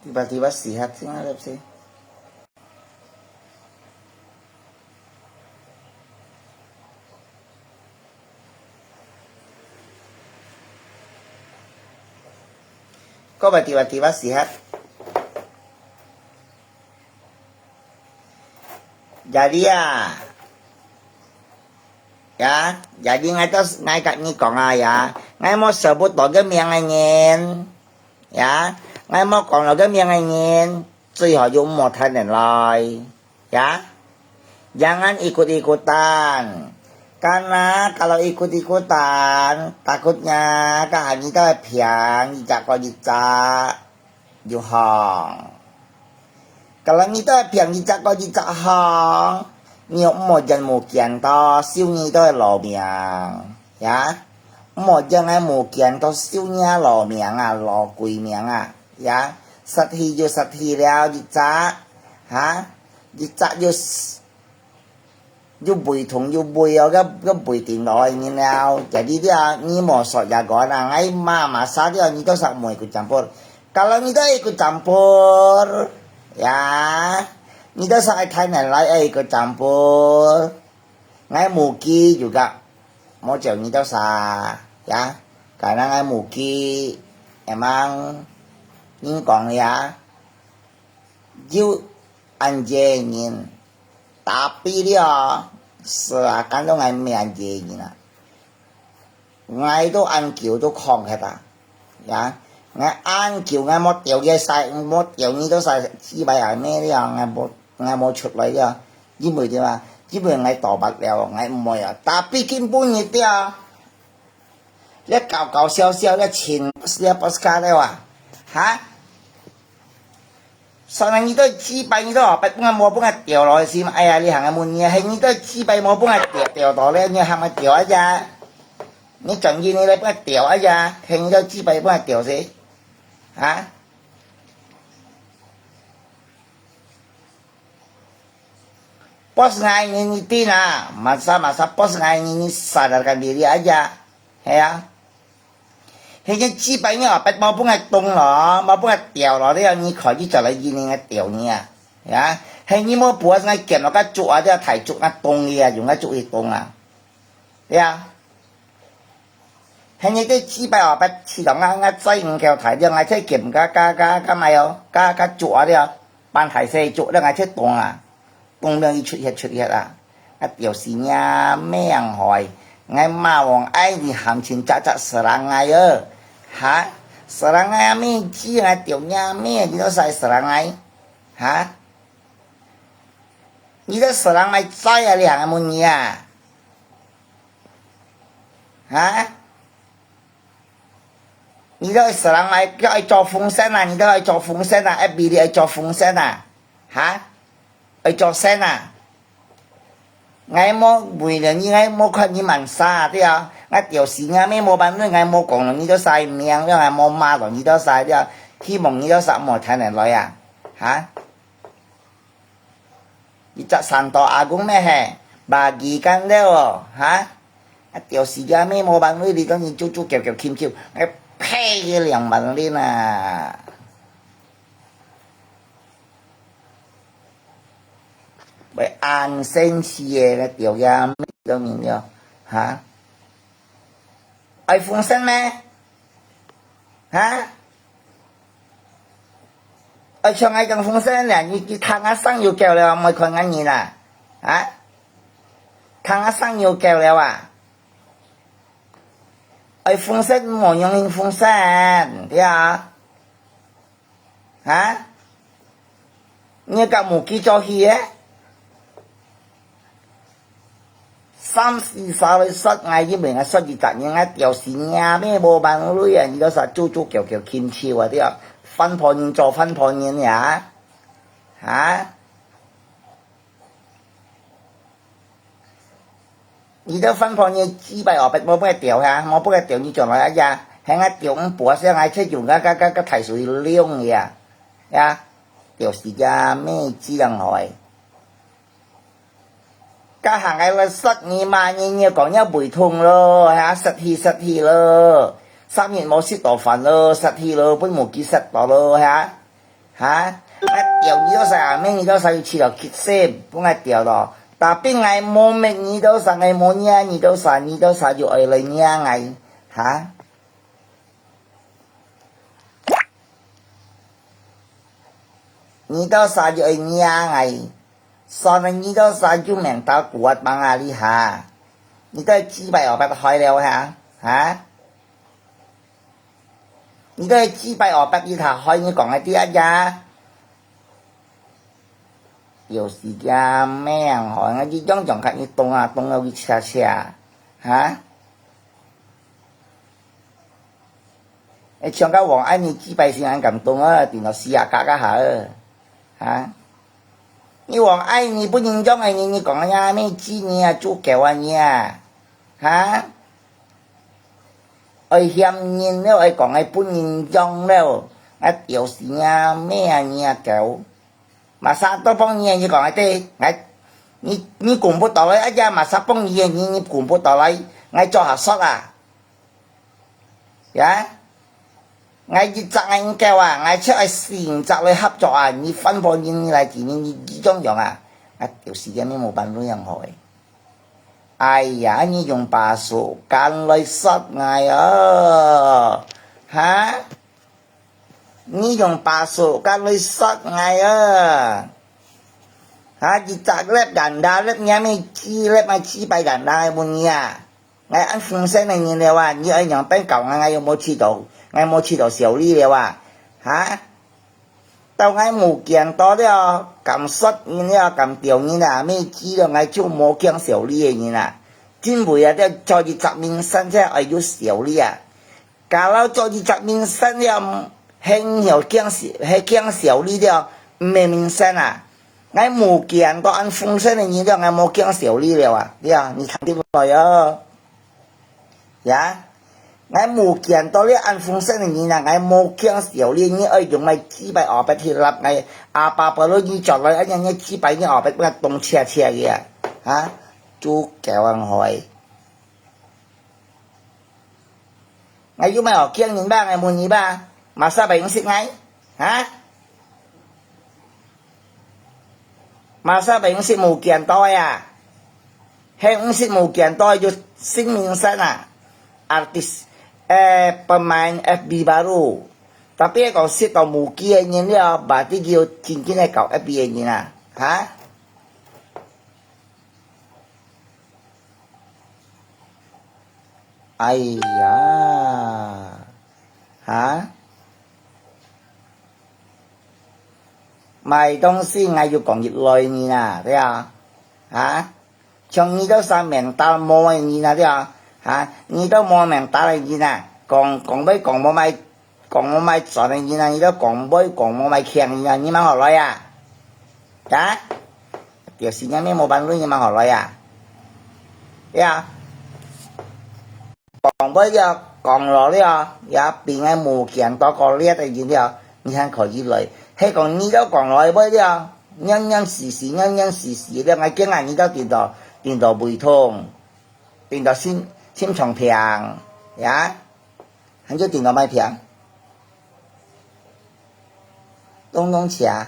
Tiba-tiba sihat sih ngadep sih. Kok tiba-tiba sihat? Jadi jadi ngay cạnh như còn ai ngay một sở bút tỏ cái miệng anh nhìn ngay một còn là cái miệng anh nhìn最好用một thân để lời jangan ikut-ikutan karena kalau ikut-ikutan takutnya các hành như tới phiền như chạc coi như chạc dù hòn kalau như tới phiền như chạc coi như chạc hòn nhiều một dân một kiện to siêu như tới lò miệng một dân ai một kiện to siêu nha lò miệng lò quỳ miệng sát thi vô sát thi leo như chạc như chạc vô bùi thùng vô bùi cái bùi tiền loại như nào jadi dia ni mau sok jago nang ai mama saja ni to sak mau ikut campur kalau ni to ikut campur ni to sak Thai này ikut campur ngai Muki juga mau jauh ni to sa karena ngai Muki emang ni kong you anjingin tapi dia seakan tuh ngai mie anjing ngai itu ăn kiểu tuh khong hết ngai ăn kiểu ngai một tiểu kia sai một tiểu như đó sai chi bài ảnh này đi ngai một chụp lại đi chỉ mười đi mà chỉ mười ngai tỏ bạch leo ngai mồi tapi kim bún như thế cái cào xéo cái chín xéo pascal đấy sau này你都几百你都不我冇幫佢掉落去先，哎呀你行下門嘢，係你都幾百冇幫佢掉到咧，你係咪掉一咋？你仲要你嚟幫佢掉一咋？係你都幾百幫佢掉死？Bos ngainin masa bos ngainin sadarkan diri aja, thì cái chi bay nhá bắt mau bung ngay tung nó mau bung ngay tiểu nó đấy như khỏi đi trở lại gì này tiểu nha hay như mua bùa ngay kiểm nó cái trụ ở đây thải trụ ngay tung đi dùng cái trụ gì tung hay như cái chi bay bắt chỉ đóng ngay dây kèo thải đi ngay chơi kiểm cái mày cái trụ ở đây ban thải xe trụ đây ngay chơi tung đường đi chuyện cái tiểu xí nha mèng hỏi ngay mà bọn ai thì hành trình chắc serang ngay serang ngay mình chi ngay tiểu nha mình thì nó sai serang ngay你的serang ngay在两个门呀你的serang ngay cái ai cho風扇你都愛做風扇ai bị đi ai做風扇ai做扇ngay mô bùi là như ngay mô khăn như mặn xa thế ngay tiểu sĩ ngay mấy mô bán ngay mô cộng là như đó sai miệng đó ngay mô ma là như đó sai thế khi mong như đó sẵn mô thay này nói như chắc sẵn tỏ cũng mẹ bagikan đó tiểu sĩ ngay mấy mô bán đi đó như chú kiểu kim kiều ngay phê cái liền bằng đi bởi an sinh xìa là tiểu gia mấy đâu nhìn nhờ ai phun sinh mẹ ai cho ngay trong phun sinh là như thằng á sang nhiều kèo là mấy con ăn nhìn thằng á sang nhiều kèo là ai phun sinh một những phun sinh thế như cả một cái cho hì三四十歲失嗌啲名失業責任掉線咩冇辦法女人而家實租叫欠超啲分破現做分破現而家分破現幾百我冇幫佢掉冇幫佢掉你做來一日係掉5%聲嗌出用個提水量嘅掉時間咩只能來cái hàng ngày là sắt như mà như có nhau bùi thùng lơ sắt hi lơ 3 年冇食到飯咯，實體咯，本冇幾食到咯哈，那掉你都啥？每你都啥就去了，去谁不爱掉了？tapi ngai momek ni đâu sa ngai monya ni đâu sa jo ai lai nya ngai hả ni đâu sa jo ai nya ngai so na ni đâu sa ju meng ta kuat bang ali ha ni đâu chi bai ở bác hỏi leo hả hả你都几百二百一塔hỏi你講一啲啊呀有時間咩人hỏi我啲種種看你動啊會車車哈唱到王安你幾百時間咁動啊電腦試下格下哈你王安你不認種你講呀咩知你啊豬腳啊你啊哈ai hiểm nhiên nếu ai còn ai bún nhìn trong đâu ai tiểu gì nha mẹ nha kiểu mà sao tôi bông nhiên như còn ai tê ai ni cùng bút tàu lấy ai ra mà sao bông nhiên ni cùng bút tàu lấy ngay cho hạt sót à dạ ngay chỉ chắc anh kêu à ngay trước ai xin chắc lấy hấp cho à ni phân bón nhiên lại chỉ ni trong giống à ai tiểu gì cái mấy một bàn luôn yang hỏi ai ya ni dùng pasukan lấy sót ngay hả ni dùng pasukan lấy sót ngay hả chỉ chắc lép ganda lép nhà mấy chi lép mà chi bay ganda buồn nhà ngay ăn phương sen này như thế à như anh nhóm bên cổng ngay một chi đồ xỉu đi thế à hả tao ngay mù kiền to đấy à cảm xúc như thế à cảm tiểu như là mấy chi rồi ngay chung mù kiền xỉu đi như là chính vì à cho đi chặt mình sinh thế ở dưới xỉu đi à kalau cho đi chặt mình sinh thì hình hiểu kiền xỉu đi đấy mẹ mình sinh à ngay mù kiền to ăn phương sen này như thế ngay mù kiền xỉu đi rồi à đấy à你看对不对啊呀ngay mù kiền to đấy ăn phương sen này như là ngay mù kiền xỉu đi như ở dùng ngay chỉ bài ở bài thì lập ngay à bà bà nói như chọn lại anh như chỉ bài như ở bài cái đông chia chia kìa hả chú kéo ăn hỏi ngay chú mày ở kiêng nhìn ba ngày mùa nhí ba mà sao bảy xịt ngay hả mà sao bảy xịt mù kiền toi à hay xịt mù kiền toi cho sinh mình sana artis pemain FB baru tapi kalau xịt tàu mù kia như thế berarti dia cincin này cậu FB như nè hả ai da hả mày東西嗌要講越來你啊對啊hả trong你都上面打摸你啊對啊hả你都摸面打嚟你啊講俾講摸咪轉嚟你啊你都講俾講摸咪強你啊你咪學來啊hả điều gì nhá mấy một bạn luôn nhưng mà học lại à對啊講俾就講落啲啊，也變喺無強多個呢一啲嘢啲啊，你睇佢以來，喺講呢都講落去俾啲啊，因時咧，我驚啊！呢都電到胃痛，電到心臟平，呀，很少電到咪平，東車，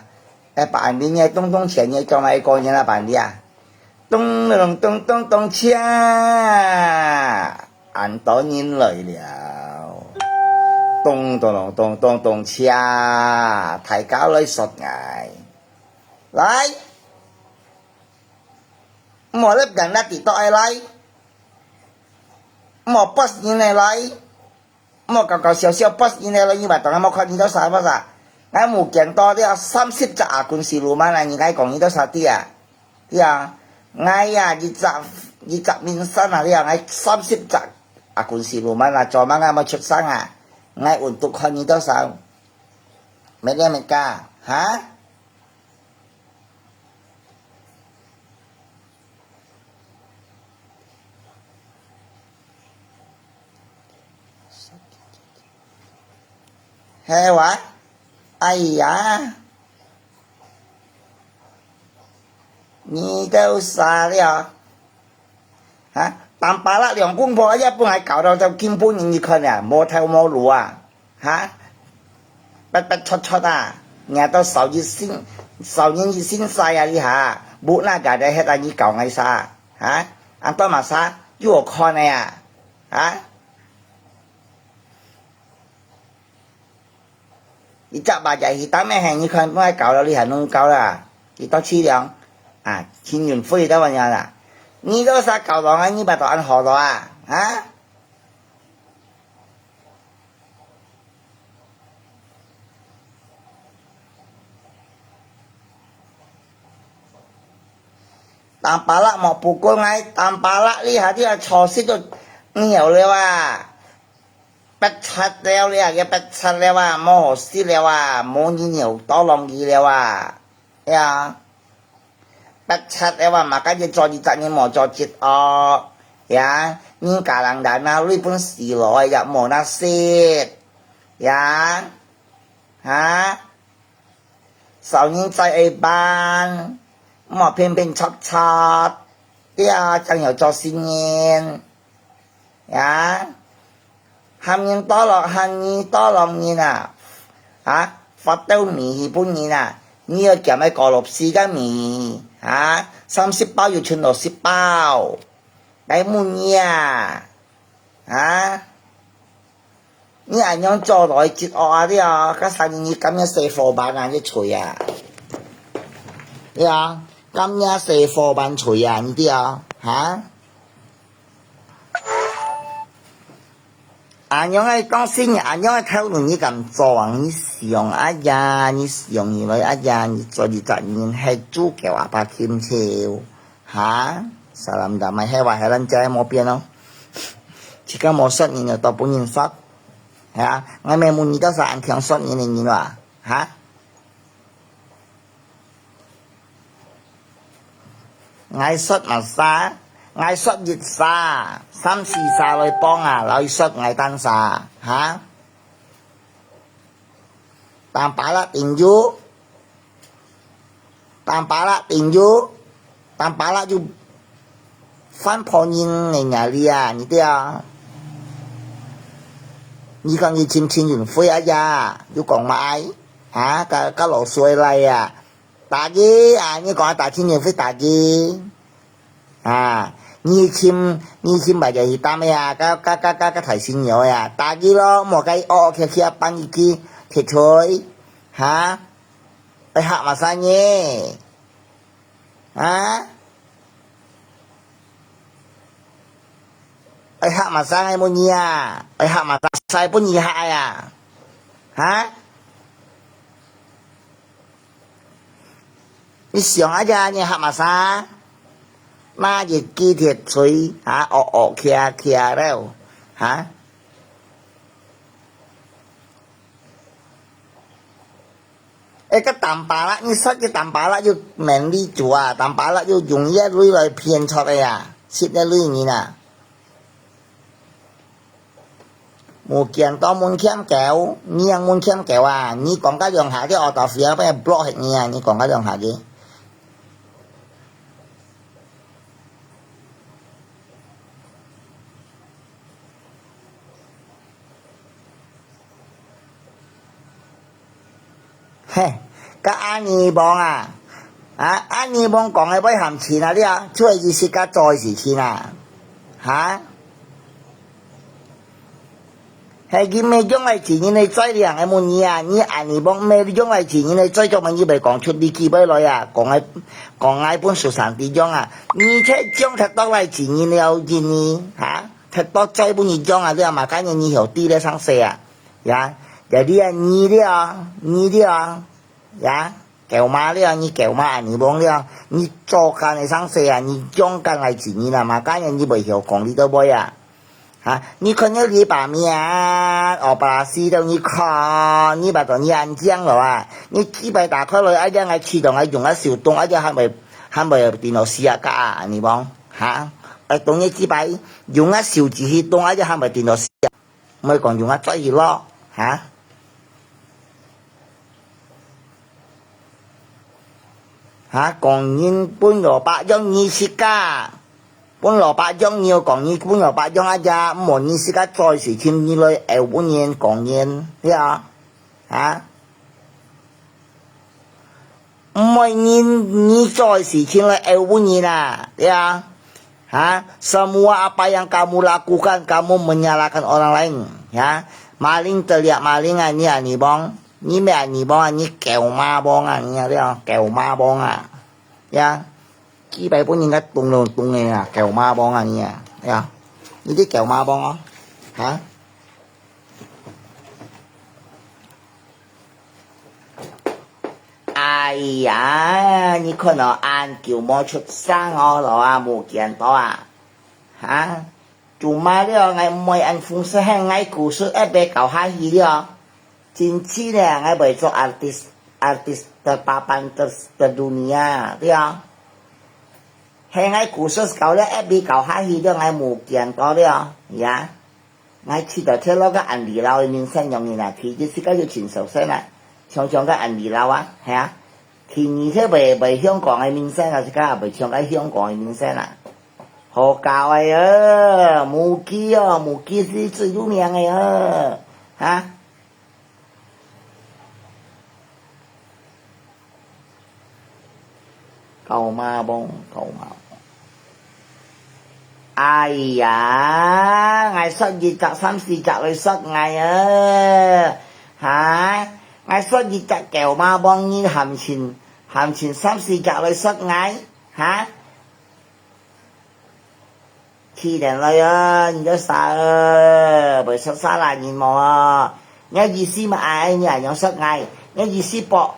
辦啲嘢東車嘢做咪個人啦辦啲啊，東車。俺當然來了，咚車，大家來說嗌，來，莫粒人啦，跌到嚟來，莫不是嚟來，莫搞笑不是嚟來，你話當我冇看你都啥不啥？我冇見到啲30隻阿官司路嘛，你講講你都啥啲啊？啲啊，我呀20面身啊，啲啊，我30隻。akun si Luman lah cuma nggak mau cut sanga ngai untuk hal itu sao mereka hả hewa ayah ni đâu xa đấy hả tạm bả là兩公婆一般係搞到就肩搬應佢啊，冇頭冇路啊，嚇，不出啊， nhà tao sáu nhân gì xin sai à đi hả bố na cả đây hết anh đi cầu ngay xa hả anh tao mà xa yêu con này à hả đi chợ bà dạy thì tám mấy hàng như không có ai cầu đâu đi hả nông cầu là thì tao chi được à chi nhận phơi đó vào nhà là你都啥搞到啊？你把答案好了啊？啊？ตามปลาละหมอปูก็ไงตามปลาละนี่หาที่ชอซิก็เหนียวเลยว่าเป็ดชัดแล้วเลยแกเป็ดชัดแล้วว่าโมโหสิแล้วว่าโมนี่เหนียวต้อลองดีแล้วว่าเนี่ยเป็ดชัดแล้วว่าmakanyaจอหมอจอจิตออกyaนี่กำลังด่านารีปุ่น400อยากหมอนาเสียyaฮะสาวยิ่งใจไอ้บ้านหมอเป็นชัดเดี๋ยวจังเหนียวจอสิเงินyaทำเงินต่อหรอกทำเงินต่อหรอกเงินอ่ะฮะฟัดเต้าหมีปุ่นเงินอ่ะนี่ก็เก็บไว้ก่อหลบซีกันหมีฮะ30 包อยู่ชนด10 包ได้มุนเนี่ยฮะนี่อันยัง做落去接我啊啲啊，嗰3年咁樣寫課班啊，啲錘啊，啲啊，咁樣寫課班錘啊，呢啲啊，吓？อันยังไง講先，อันยังไง討論你咁做啊，你上啊呀，你上而來啊呀，你做20年係主叫阿爸kiếm chiều，吓？salam damai係話係撚仔冇變咯，而家冇10年就到半年10。係啊，我咪滿意得晒強縮嘢你話嚇？嗌縮咪沙，嗌縮熱沙，3、4沙來幫啊，攞縮嗌單沙嚇。當把啦定住，當把啦定住，當把啦就翻破人嚟nhà đi啊，你啲啊。你講你簽完飛啊呀，要講買嚇，個落水嚟啊，打機啊，你講打簽完飛打機啊，你簽咪就係打咩啊？個提醒咗呀，打機咯，莫計劇班一機鐵錘嚇，ไปหักมาซะเนี่ยฮะไปหักมาซะไอ้โมเนียไปหักมาซะใส่ปุ่นยี่ห้าอ่ะฮะ你想一下你หักมาซะมาจะกี่เ鐵錘ฮะออกเคลียร์แล้วฮะไอ้ก็ตามปลาละนี่สักจะตามปลาละอยู่แมนลี่จัวตามปลาละอยู่ยุงแย่ลุยเลยเพียนชอบเลยอ่ะชิดได้ลุยอย่างนี้น่ะหมู่เกียนต้องมุนเข้มแก้วนี่ยังมุนเข้มแก้วอ่ะนี่กองก็ยังหาที่ออต่อเฟียไปบล็อกอย่างนี้นี่กองก็ยังหาดิเฮ้ก็อันนี้บองอ่ะอันนี้บองกองให้ไปหำชีนะเนี่ยช่วยยี่สิกาจอยสิชีนะฮะ係佢未將嚟前年你追你行嘅滿意啊！你眼你幫咩將嚟前年你追咗咪以為講出啲機俾你啊？講本書上啲張啊！你出將踢多嚟前年你有見你嚇踢多追本二張啊！你話嘛簡直你條啲咧生死啊！呀有啲啊你啲啊呀狗媽啲啊你狗媽你幫啲啊你做緊你生死啊！你將緊嚟前年啊嘛簡直你未曉講啲都唔會啊！哈，你看那里把面，巴拉西的你看，你把到你安江了啊？你幾百打開來，一隻係驅動係用一小動，一隻係咪電腦試下架啊？你講嚇？動一幾百用一小字去動，一隻係咪電腦試啊？咪講用一追熱咯嚇？嚇，講人半蘿蔔用二十架。本蘿蔔秧要講你本蘿蔔秧一隻，唔你時間再時添你來本嘢講嘢，呢啊嚇每你做的事情来有你啦，对啊。Semua apa yang kamu lakukan, kamu menyalahkan orang lain, ya. Maling terlihat maling ni bong, ni mẹ ni bong, ni kẹo ma bong ni thấy không? Kẹo ma bong ya. Chỉ bài bốn người tung này à, kẹo ma bong ni thấy không? Ni cái kẹo ma bong hả? Ai à,你可能按叫我出生我了啊，冇見到啊，做乜了？我唔係按風水係我故事一俾搞下去了，真係咧，我為做 artis terpapan terdunia，對啊，係我故事搞了一俾搞下去了，我冇見到了，呀，我知道聽到個安利佬嘅名聲用嘅啦，其實是個要全熟悉啦。常常個安利佬啊，係啊，其而且為香港嘅名聲啊，是家為唱緊香港嘅名聲啊，好教嘅啊，無記啊，無記是最有名嘅啊，嚇，cầu ma bông，哎呀，我失業集三四集去失藝啊，嚇！我失業集舊媽幫你含錢三四集去失藝嚇，黐人嚟啊！你都傻啊，唔失沙爛面冇啊！我意思咪嗌你人有失藝，我意思博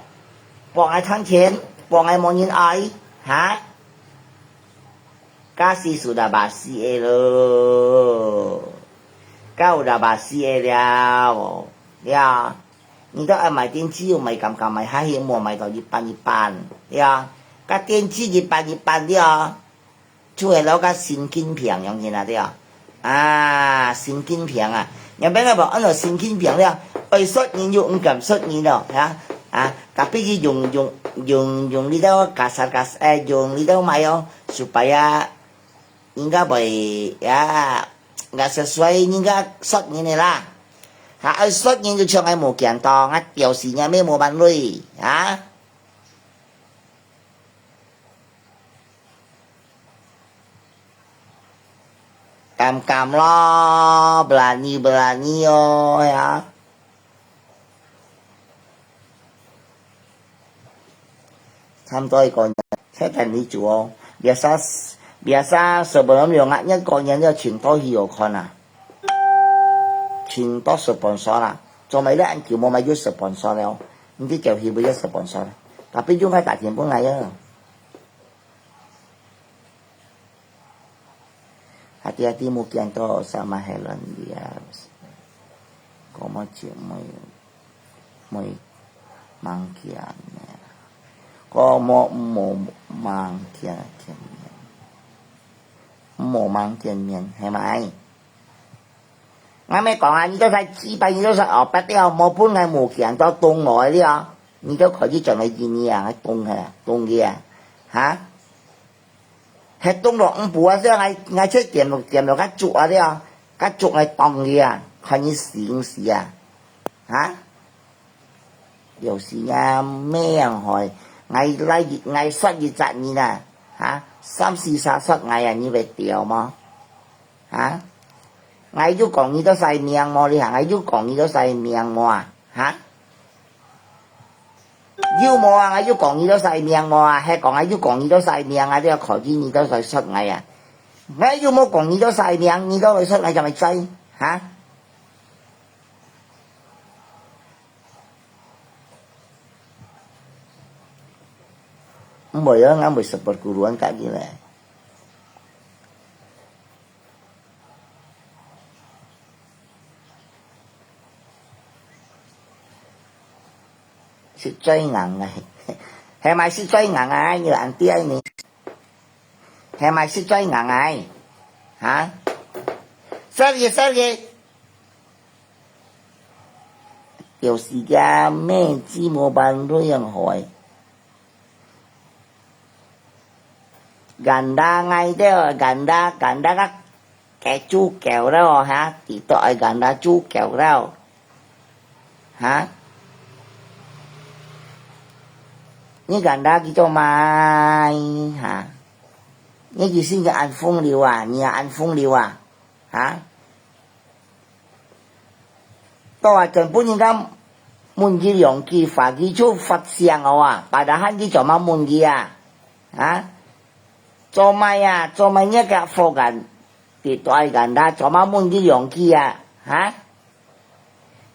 我賺錢，博我冇人愛嚇。Kasih sudah basi lo, kau udah basi了，呀，你都愛買電池又買咁買下去，冇買到一半，呀，個電池一半了，出嚟攞個神經病用嘅啦，對啊，神經病啊，人俾我話按照神經病了，愛摔你就唔敢摔你咯，tapi用呢度kasar用呢度買哦，supaya enggak boleh ya enggak sesuai enggak shot ini lah shot ini cho ngay một kiện to ngắt điều gì nha mấy một bạn lui cam lo berani oh ya thăm tôi còn sẽ thành đi chùa biasa sebelum nyongaknya konyennya cinta hiyo kona cinta sponsor lah cho mấy đứa anh chịu mua mấy đứa sponsor đâu những cái kèo hi bây giờ sponsor tapi juga tak tiền pun ngày hati-hati mungkin to sama Helen dia có một chuyện mới mang kia có một mang kia một mang tiền miền hay mai ngay mấy còn anh都係資本都係哦，不掉冇搬係冇錢都凍來啲啊，你都佢啲仲係建議啊，係凍係凍嘅啊，嚇，係凍落五步啊，即係嗌出掂落間竹啊啲啊，間竹係凍嘅啊，看你試試啊，嚇，有時啊咩樣害，嗌失業責任啊，嚇。三四殺失藝啊，你咪掉嘛嚇！藝要講你都細命喎，你行藝要講你都細命喎啊嚇！要冇啊，藝要講你都細命喎啊，係講藝要講你都細命啊，啲個財經你都係失藝啊！藝要冇講你都細命，你都係失藝就咪追嚇！Mbak ya ngambil seperguruan kayak gila. Sự chơi nặng này. Hè mày sự chơi nặng ai như anh tia này. Hè mày sự chơi nặng ai. Hả? Sao gì? Điều gì ra mẹ chi mua bàn đối yang hỏi. Ganda ngay đó, ganda các kẻ chú kẹo đó hả? Chỉ tội ganda chú kẹo đó. Hả? 你感到叫做mai hả? Nghe gì xin cho ăn phong liều à, nhà ăn phong liều à, hả? Tôi cần bố nhìn cái muốn gì用kỳ法去做發聲啊，把它喊去做乜muốn gì à, hả? 做咩啊？做咩一架貨緊跌對緊啦？做乜muốn gì用kỳ à, hả?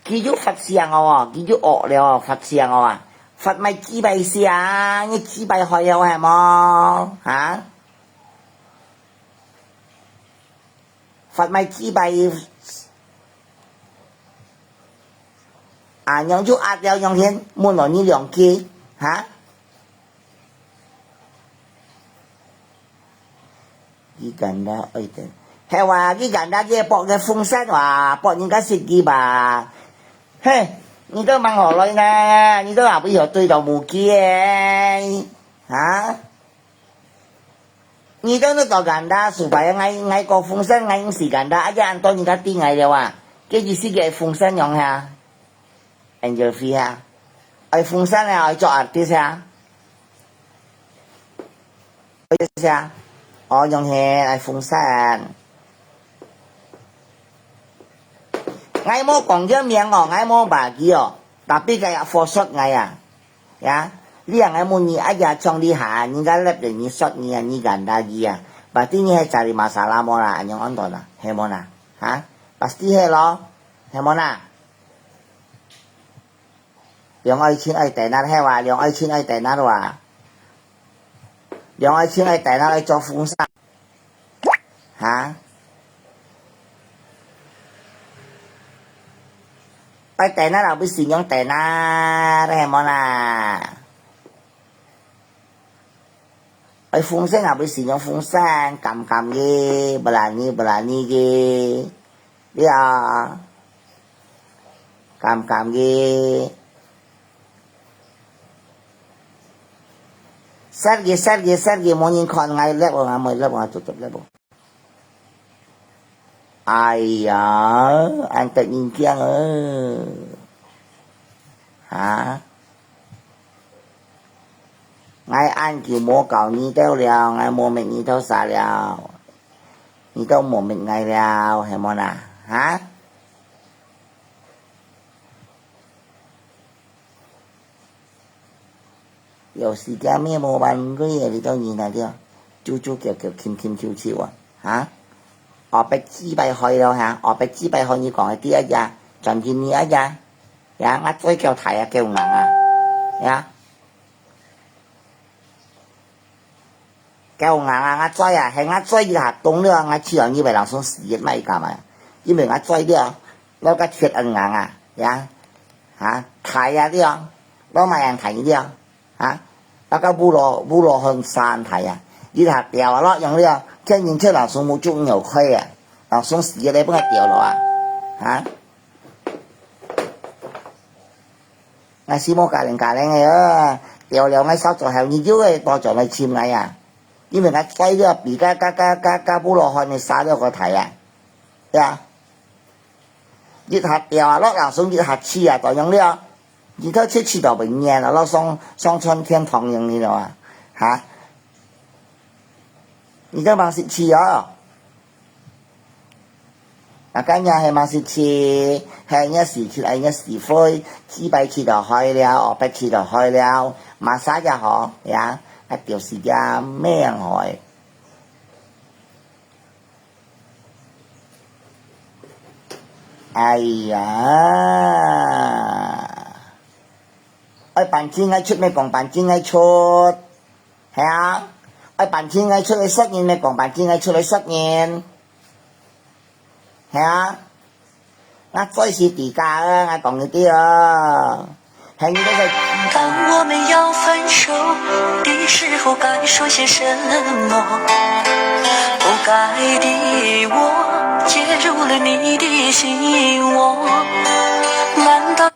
記住發聲啊，記住惡了發聲啊，發咪幾倍聲，你幾倍開有係麼？嚇？發咪幾倍啊？用咗壓了用天，滿來你兩機嚇？幾緊啦？哎對，係話幾緊啦？嘅博嘅風扇話博人家設計吧。嘿，你都問何來呢？你都話不要對到無機嘅，嚇？你都到緊啦，除非嗌個風扇嗌時間啦，一陣多人家啲嗌了啊，跟住先嘅風扇用下 ，Angel Fee 啊，愛風扇啊，愛做 artist 啊，愛啊，我用下愛風扇。ai mau còn cái miệng ngỏ ai mau bà kia tapi kayak forsot ngaya ya dia ngai mau ni aja cong di ha ni galap de ni shot ni ni ganda dia berarti ni hai cari masalah mona anyong onton lah he mona ha pasti he lo he mona yang ai chin ai tai na he wa yang ai chin ai tai na wa yang ai chin ai tai na ai cho phun sa hả? Ai tè nó đâu biết gì nhón tè na đây món à ai phun sáng nào biết gì nhón phun sáng cầm ghê bà ni ghê biết à cầm ghê sát ghê món nhìn con ngay lép vào mời lép vào tụt lép vào ai à anh tự nhìn kia hả ngay anh chỉ mua cầu như tao liao ngay mua mình như tao xả liao như tao mua mình ngay liao hay món à hả有時間咩冇辦嗰啲嘢你都nhìn下啲chú kiểu kim chiu à hả 我俾支幣去咯嚇，我俾支幣去你講啲一日，盡見你一日，呀，我追叫睇啊，叫硬啊，呀，叫硬啊，我追啊，係我追一下東了，我只要你為人送事業咪幹嘛？因為我追啲，我個鐵硬啊，呀，嚇睇啊啲，攞埋人睇啲，嚇，那個烏羅向山睇啊，呢下掉啊咯，用啲。聽見出人送冇足牛虧啊！人送死嘅你幫佢掉落啊！嚇！我試冇隔離嘅啊！掉了我手在後你腰嘅多咗嚟簽我啊！因為我追咗而家布羅漢你撒咗個題啊！呀！一下掉啊！落人送一下黐啊！就用呢個，而家黐到永遠啊！落雙春天堂用呢度啊！嚇！你都mang xịt chi á cả nhà hay mang xịt chi hay nhớ xịt chi ai nhớ xịt phơi chi bay chi đỏ hơi liao ở bay chi đỏ hơi liao mà sáng ra họ ya ai biểu xịt ra mẹ hỏi ai ai bàn chi ngay chút mấy còn bàn chi ngay chút hả ai bàn chi ngay出去失言咩講bàn chi ngay出去失言係啊我追是地價啊我講呢啲啊係應該係當我們要分手的時候該說些什麼不該的我介入了你的心窩難道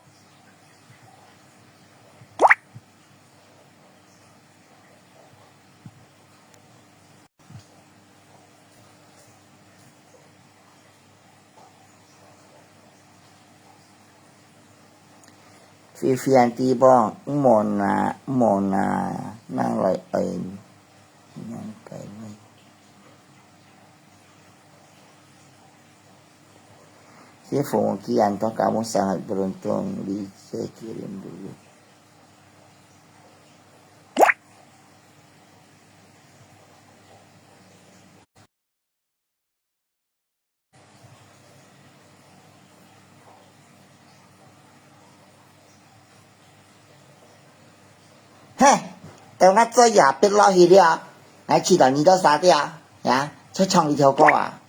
菲菲安地方莫那那来那个si Fonkian toh kamu sangat beruntung di saya kirim dulu. Heh, tao ngắt cho giả biết lo gì đi à? Nãy chỉ là你到啥的呀？呀，再唱一条歌啊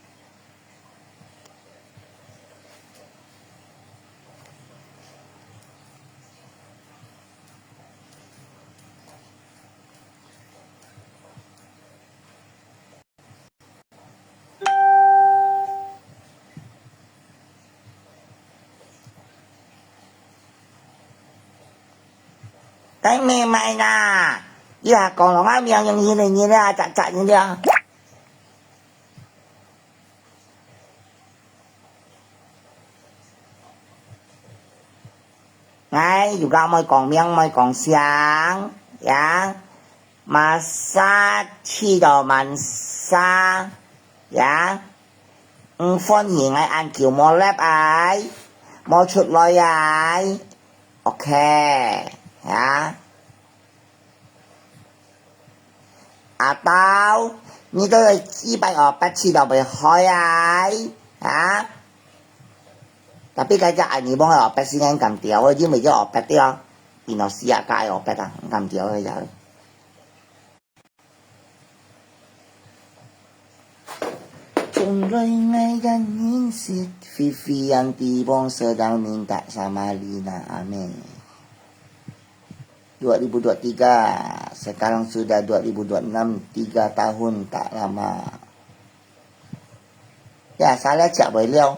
！cái mẹ mày nè, giờ còn là má miệng như này chặt như thế. Ngay dù ga mày còn miệng mày còn sáng, ya, mà sa chi đồ mình sa, ya, phân hiện ai ăn kiểu mò lép ai, mò chuột lòi ai, ok. Hả? Tao như tôi chỉ bài ở bác sĩ đâu phải hỏi ai hả? Tapi cái你帮我bác sĩ anh cầm tiểu chứ mày cho ở bác đi à? Thì nó xia cái ở bác à, cầm tiểu rồi giờ. Trong lời ngày gần nhìn xịt phi phi anh đi bong sedang minta sama Lina, amin. 2023, sekarang sudah 2026, 3 tahun tak lama. Ya, saya cak beliau.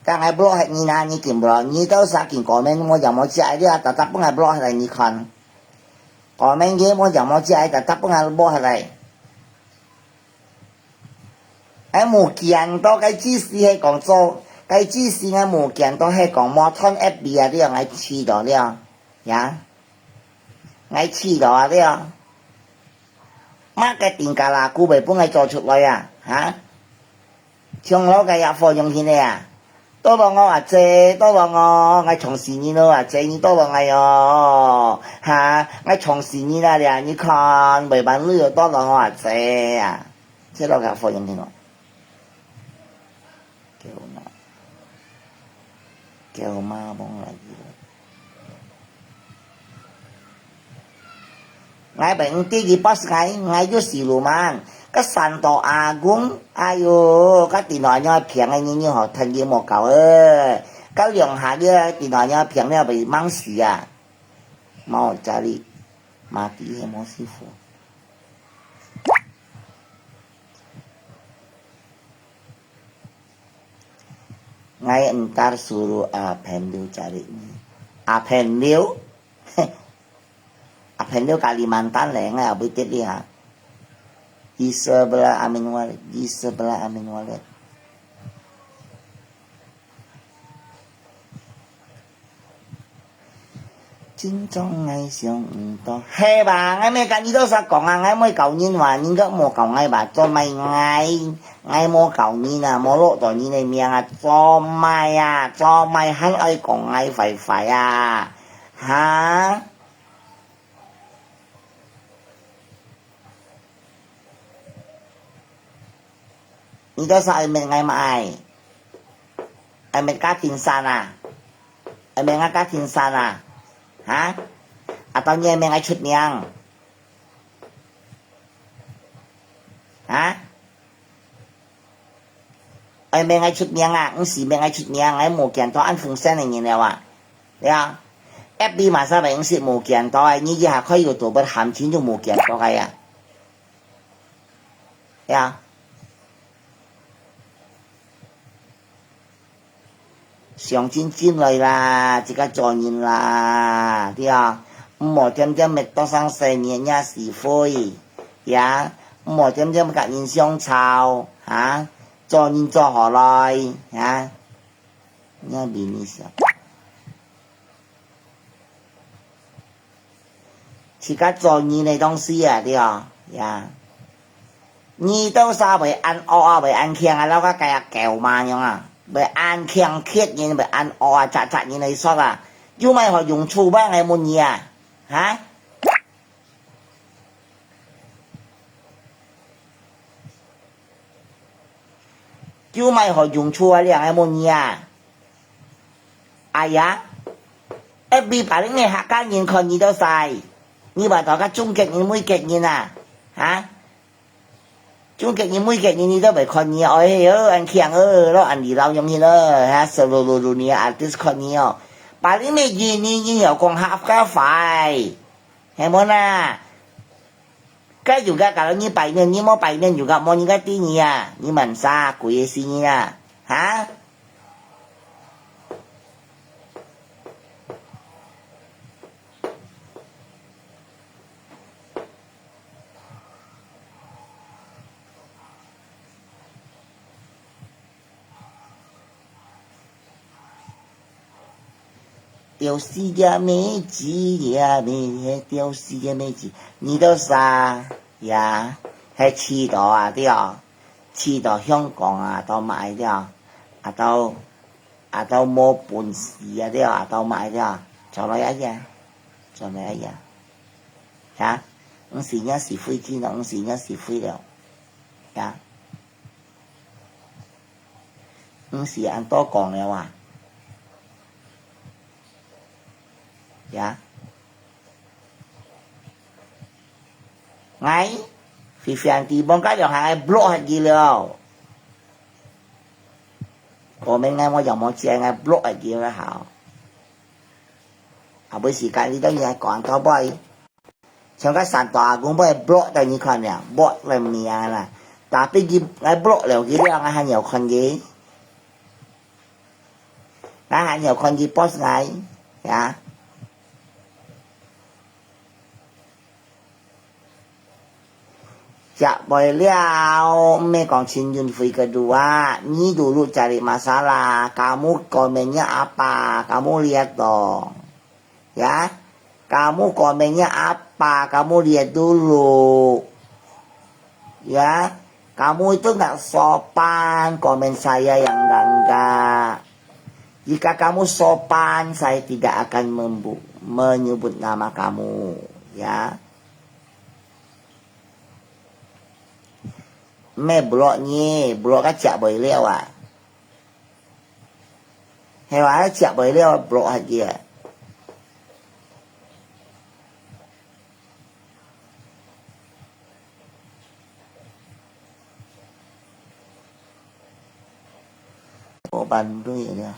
Kan ai block ni na ni kim block, ni tahu saking komen mo jam mo cak dia tetap ngai block lại ni kan. Komen dia mo jam mo cak tetap ngai block lại. Ai mo kian to cái chi si hay còn số, cái chi si ngai mo kian to hay còn mo thon FB 啊，dia ngai chi đó dia. Ya, ngay chi đó đấy à? Marketing cả là cô bị bung ngay cho chụp lại à? Hả? Trong đó cái phô dùng thế này à? Tôi bảo ngô à chế, tôi bảo ngô ngay trong xí ni nữa à chế, ni tôi bảo ngay hả? Ngay trong xí ni là à? Ni con bị bán lừa tôi bảo ngô à chế à? Chế đó cái phô dùng thế nào? Kêu ma bông là gì? Ngay bệnh tí boss ngay vô siluman cái sàn tổ Agung ayo cái tiền nói nhau phiền như họ thành như một cậu ơi cái lượng hạ kia tiền nói nhau phiền này bị mang xì à mau trả đi mà tí hay mau sư phụ ngay ntar suruh Apendil cari Apendil Apendil Kalimantan lah yang abu itu dia di sebelah Amin Walid chính trong ngày sống to hey bà ngay mấy cái gì đó sao còn ngay mới cầu nhìn mà nhưng các mùa cầu ngay bà cho mày ngay mùa cầu nhìn à mùa lộ tỏi nhìn này miệng à cho mày hắn ơi còn ngay phải à hả你都是爱面爱买，爱面家庭山啊，爱面家庭山啊，hả? Tao nghe面爱出名，hả? Ai面爱出名啊？唔是面爱出名，爱冇見到安風聲嘅嘢啊，對啊 ，FB 馬上咪是冇見到，你以後可以做不鹹錢就冇見到嘅呀，對啊。上進來啦，這個做人啦，對啊，唔好點點咪多生細年呀是非，呀，唔好點點甲人相吵，嚇，做人做何來，嚇，你邊你想？是較做你的東西啊，對啊，呀。你都啥袂安惡啊，袂安強啊，แล้วก็กายแก้วมาอย่าง啊，袂安強เครียด你，袂安惡啊，จัด你嚟說啊，有咪學用處吧？係冇你啊，嚇？有咪學用處啊？你係冇你啊？哎呀，一比把你嘅客家人看你都晒，你話大家中極人每極人啊，嚇？中極你每極你都袂看你，哎喲，安強咯，安離老用去咯，嚇，實路你啊，就是看你哦。把你咩你又講客家話，係冇啦？該juga kalau ni painen ni mau painen juga mau ni kati ni ya, ni mansa kuye sini ya, ha?丟失嘅美子呀，美丟失嘅美子，你都啥呀？喺黐到啊啲啊，黐到香港啊，到買啲啊，到冇本事啊啲啊，到買啲啊，做嚟一樣，做嚟一樣，嚇？唔是一時灰天咯，唔是一時灰了，嚇？唔是按多講了啊？ya ngay phi phiền thì bông cái dòng hàng block hay gì đâu còn bên ngay mỗi dòng mỗi chuyện ngay block hay gì là hảo à bởi vì cái gì đó như còn tao bay trong cái sản tòa cũng bay block tại như con nè block làm gì là ta bây giờ ngay block là cái đó ngay nhiều con gì ngay nhiều con gì post ngay yaจะบ่อยเลี้ยวแม่กองชินยุนฟุยก็ดูว่านี่ดูรู้จาริมาซาลากามุก็เมเนียอาปากามุเรียดอยะกามุก็เมเนียอาปากามุเรียdulu ya kamu itu nggak sopan komen saya yang enggak jika kamu sopan saya tidak akan menyebut nama kamu ya mẹ block nhé block các chợ bởi leo à hay là chợ bởi leo block hay gì à có bàn đôi ở đây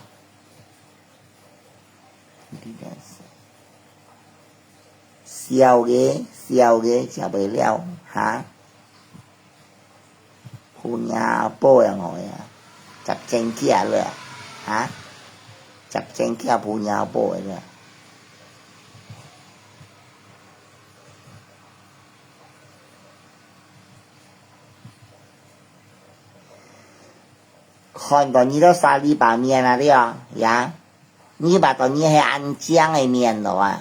siêu ghế chợ bởi leo hả punya apa yang ngồi à chặt chanh kia rồi hả chặt chanh kia punya apa rồi con tao như đó xa đi bà miền à đấy à dạ như bà tao như hay ăn chiang hay miền rồi à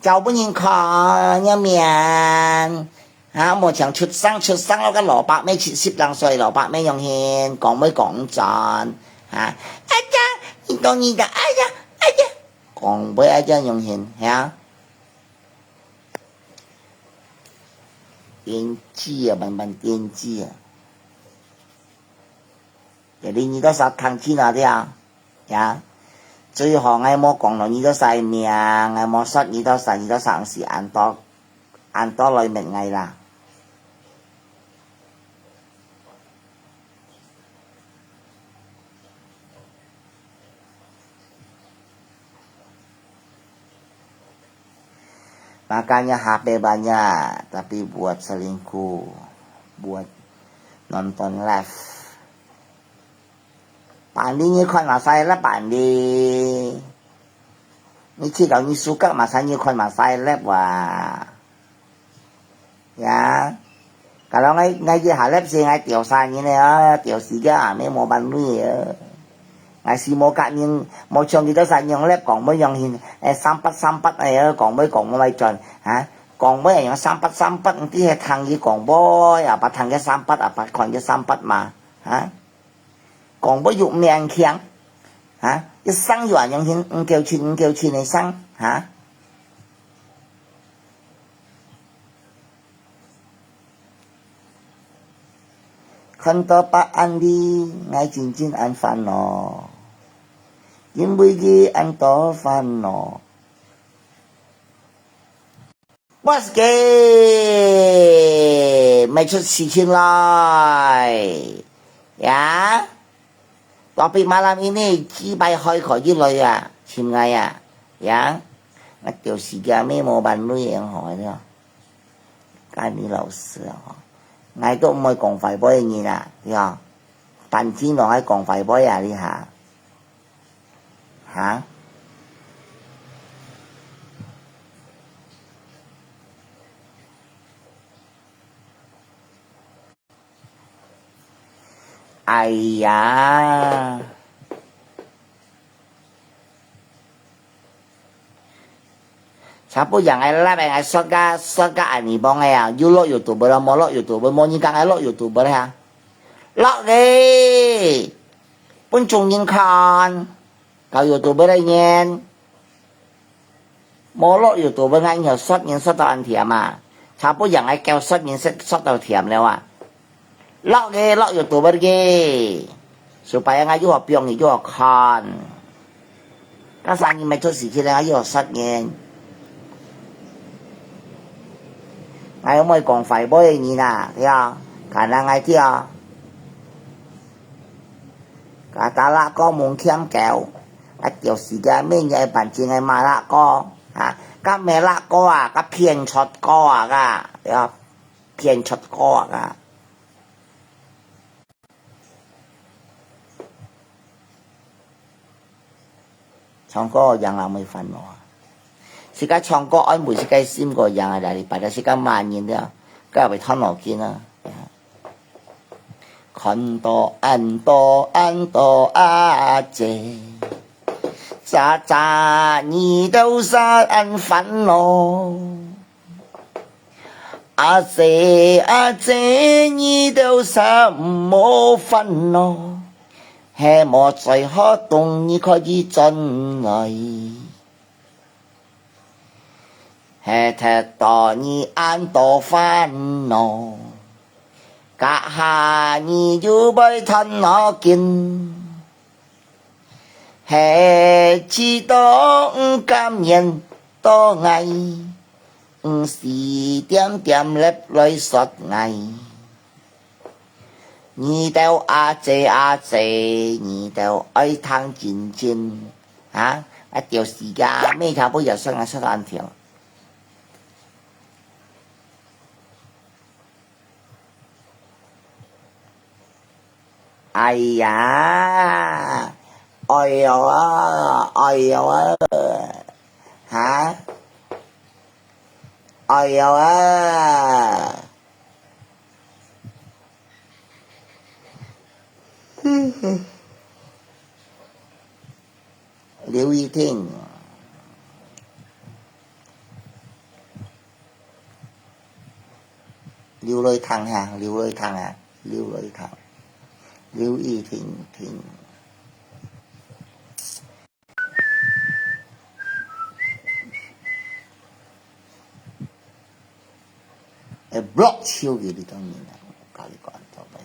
cháu bữa nhìn khó như miền嚇我場出生咗個蘿蔔尾70歲蘿蔔尾用獻講咩講盡嚇哎呀你當你的哎呀講咩哎呀用獻嚇電機啊慢電機啊有啲你都實抗戰啊啲啊呀最後我冇講到你都曬命我冇說你都上時按多類命藝啦makanya HP banyak tapi buat selingkuh buat nonton live Pandi như con mà sai lắm Pandi Ni khi nào ni suka mà sai như con mà sai lắm và ya kalau ngay giờ hạ lép gì ngay tiểu sai như này tiểu sĩ cái mấy mô bàn nuôi ngay si mô cả nhưng mô chồng thì đó sai nhưng lép còn mới dòng hình sampat này còn mới còn mới tròn hả 講杯係用三筆，啲係燙嘅講杯，啊把燙嘅三筆，啊把看嘅三筆嘛，嚇，講杯用命強，嚇，一生要人用錢，叫錢嚟生，嚇。看到不安啲，愛漸漸安煩惱，因為佢安多煩惱。Bos ke mai chút xì chín lai ya. Topik malam ini cibai hoi khỏi với lời à, chim ngay à, ya. Nó tiểu sĩ gia mấy mô bàn nuôi em hỏi nữa. Cái này lão sư à. Ngay tôi mới còn phải bơi nhìn à, ya. Bạn chí nó hay còn phải bơi à đi hả? Hả? Ai da. Siapa yang ai live ai suka ani bong ai you lo YouTuber mo lo YouTuber mo ni kang ai lo YouTuber ha. Lo đi. Pun chung nhìn con. Cậu YouTuber đây nhen. Mo lo YouTuber ngay nhiều shot nhìn shot tao ăn thiểm mà. Siapa yang ai kêu shot nhìn shot tao thiểm leo à. Lo YouTuber ge supaya ngayu piong ni jo kan ka sang ni mai cho si chi la yo sat ngen ngai mới còn phải bơi ni na ya cả na ngai tia cả ta la có muốn khiam kẹo à tiểu sĩ ga mấy ngày bản chi ngày mà la có ha các mẹ la có à các phiền chót có à ga ya phiền chót có à唱歌人啊未瞓喎，時間唱歌安每時間閃個人啊，但係擺到時間慢現啲啊，今日咪吞落見啦。看多阿姐，咋你都殺人煩惱，阿姐你都殺冇煩惱。係莫在可動你可以進來，係踢到你安多煩惱，隔下你就被吞落見，係知道感人多愛，唔是點點粒來說愛。你都阿姐，你都愛燙真真，啊！一條時間咩差不多生啊出眼條。哎呀，哎呦啊，嚇！哎呦啊！Liễu Y Thiên Liễu Lôi Thăng ha, Liễu Lôi Thăng Liễu Y Thiên block chiêu gì đi trong nhìn có lý còn cho vậy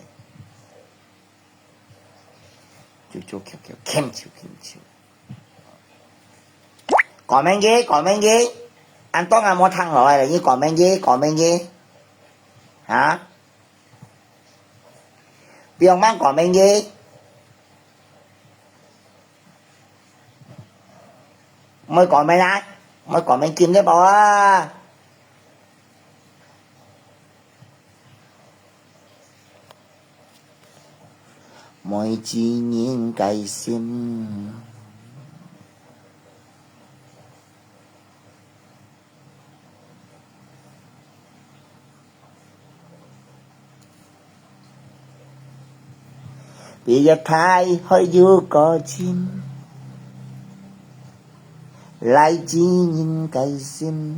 chú kem chiêu còn men ghế anh Tuấn anh mua thăng rồi là như còn men ghế hả biết không mang còn men ghế mới còn men ai mới còn men kim đấy bảo à mỗi chỉ nhìn cái sim bây giờ thái hơi vô có chim lại chỉ nhìn cái sim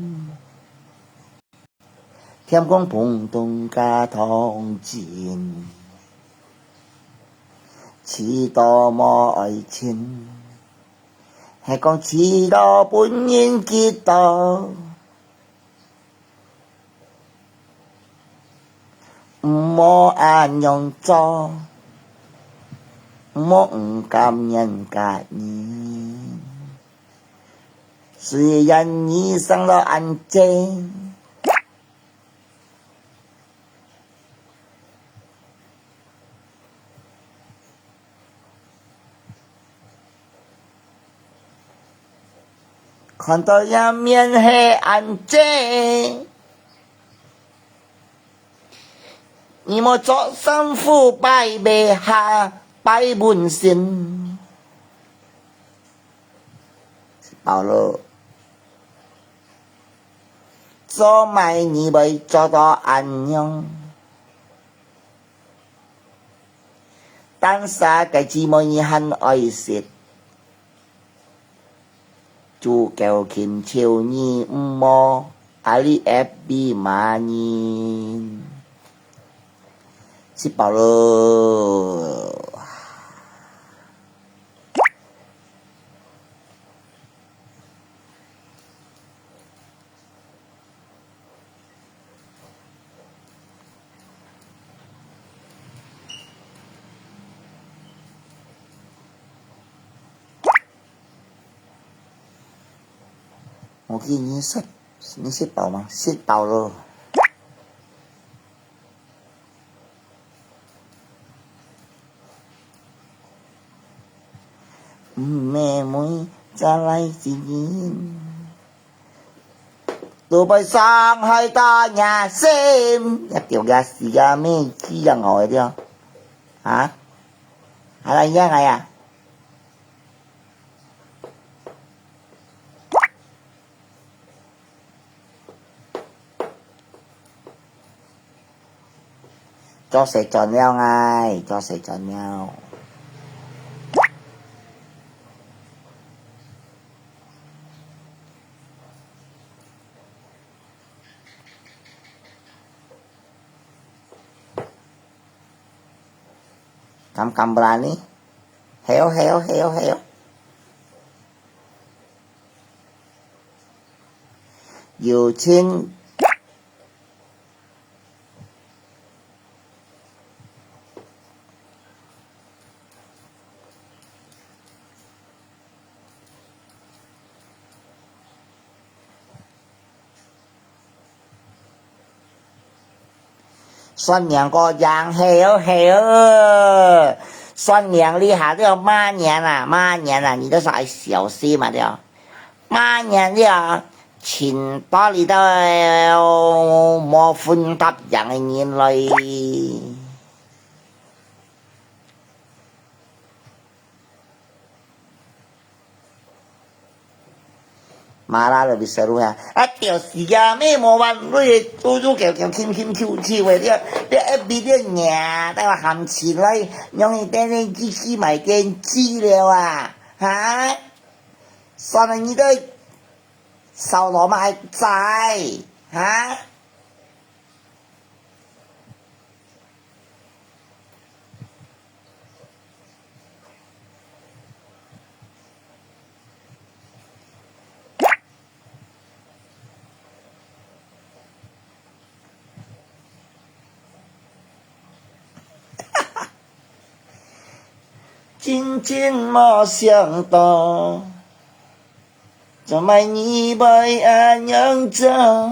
天公碰動加同情，痴道無愛情，係講痴道本應結道，唔好按樣做，唔好唔甘人家人，雖然你生了安靜。看到人面係安靜，你莫作生父拜別下拜門神，好了，做埋你未做到安樣，當下嘅姊妹很愛惜。主教琴求你唔好阿里 FB 罵人，吃飽了。我給你吃飽嗎？吃飽了。妹妹再來見面，都被傷害到牙心，一條牙絲啊咩黐人外啲啊？係啦，依家係啊。做食盡了唉，做食盡了。Kamu berani? Heo. Yêu Chin算娘個樣算娘厲害了媽娘啊，你都是愛小心嘛的，媽娘的錢多你都冇分答人嘅眼淚。馬拉就bisa lu ya. Atil siya me mo ban lu tu kiểu kim chiu de de FB de nya ta ham chi lai nhong tên chi mày tên chi liao à hả? Sao này như đây? Sao nó mà dài hả? Chính mà想到怎麼你被愛人着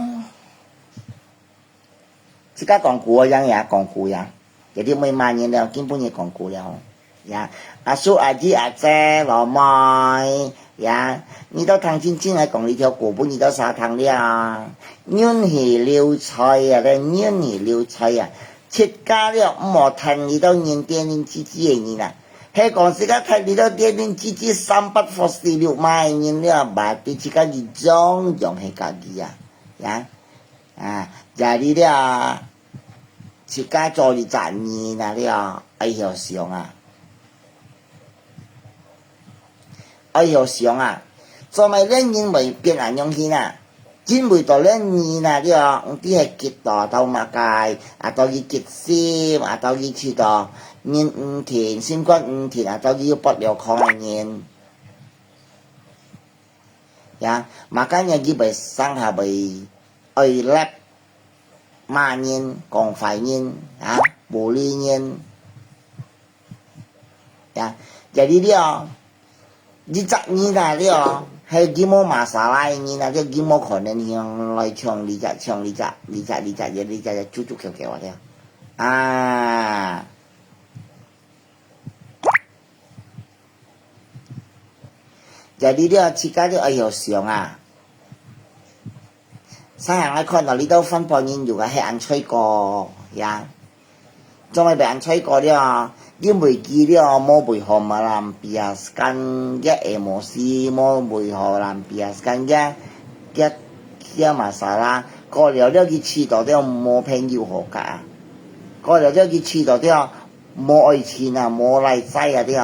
這個講古樣呀講古樣有啲沒罵人了根本也講古了呀阿叔阿姐阿姐老妹呀你都聽清清係講呢條古本你都沙탕了軟係溜菜啊咧軟係溜菜啊切家了唔好聽你都認點認知知嘅你啦係講時間睇你都點點知知346萬人了吧對自己嘅種用係家己啊呀啊家裡了自己做你賺年啊了愛曉想啊愛曉想啊做咪人人未變啊樣去啊真袂到咧年啦，对哦，只系吉到头马界，到去吉心，到去去到年田，新冠田，到去不了康嘅年，呀，makanya kita sangha by lab ma nhiên còn phải nhiên bồ ly nhiên ya jadi dia dicak ni lah dia hay gimo masalah ini lah dia gimo konen yang lai chong licak jadi cucuk keo dia jadi dia jika dia ayo siang sang hàng con là lý đâu phân bón nhìn juga hay ăn chơi cò ya cho mày bị ăn chơi cò đi nhưng buổi kia đi mua buổi hôm mà làm bia scan cái emosi mua buổi hôm làm bia scan cái kia mà sao la có liệu đó cái chi đó đi mua pen yêu hồ cả có liệu đó cái chi đó đi mua ai chi na mua lại sai đi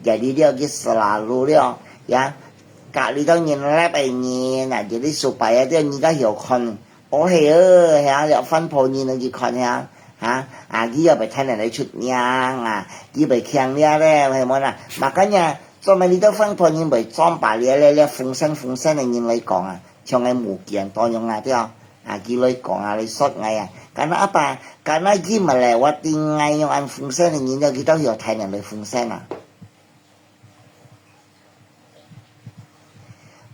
jadi dia cái selalu dia ya kali tao nhìn lép ấy nhìn là jadi supaya dia nhìn ta hiểu con ô hề ơ hả liệu phân phối nhìn là gì con hả kia phải thay này chút nhang kia phải khen lia đấy hay món mà cái nhà cho mày đi tao phân phối nhìn phải trong bà lia phong sen này nhìn lấy còn cho ngay mù kiện to nhung thấy không kia lấy còn lấy sót ngay karena apa karena kia mà lewat ngay yang ăn phong sen này nhìn ra kita hiểu thay này lấy phong sen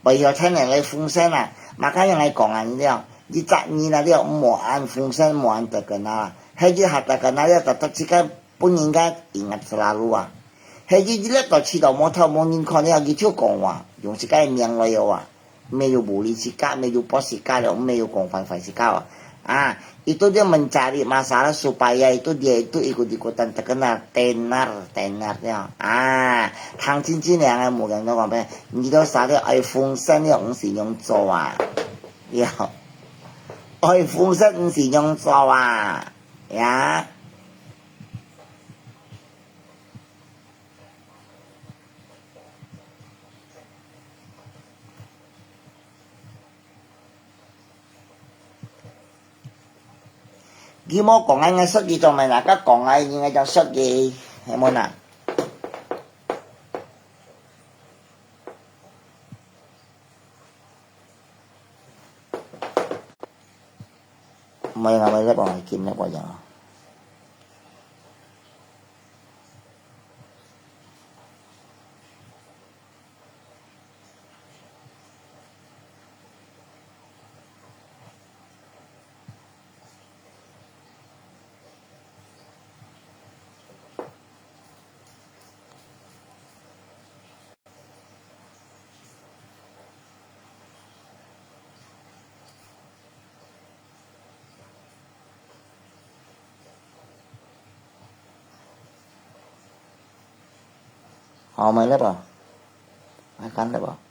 bây giờ thay này lấy phong sen mà cái này còn như thế nào đi chặt như là điều mua ăn phong sen mua ăn được cái nào hay chứ hạt cái nào đó tất chỉ cái bốn nhân cái ingat selalu hay chứ chỉ là tôi chỉ đạo mua thâu mua nhìn con này cái chỗ còn dùng cái miệng lấy没有武力去干没有不是干了没有公犯法去干itu dia mencari masalah supaya itu dia itu ikut-ikutan terkenal tenar ya thằng chính chính này một người nó còn bé你都啥的爱風扇要唔是用做要愛風扇唔是用做呀Gimo講緊嘅失業仲咪大家講緊嘅就失業係冇嗱，唔係咪一個係見一個人họ咪叻噃，係緊叻噃。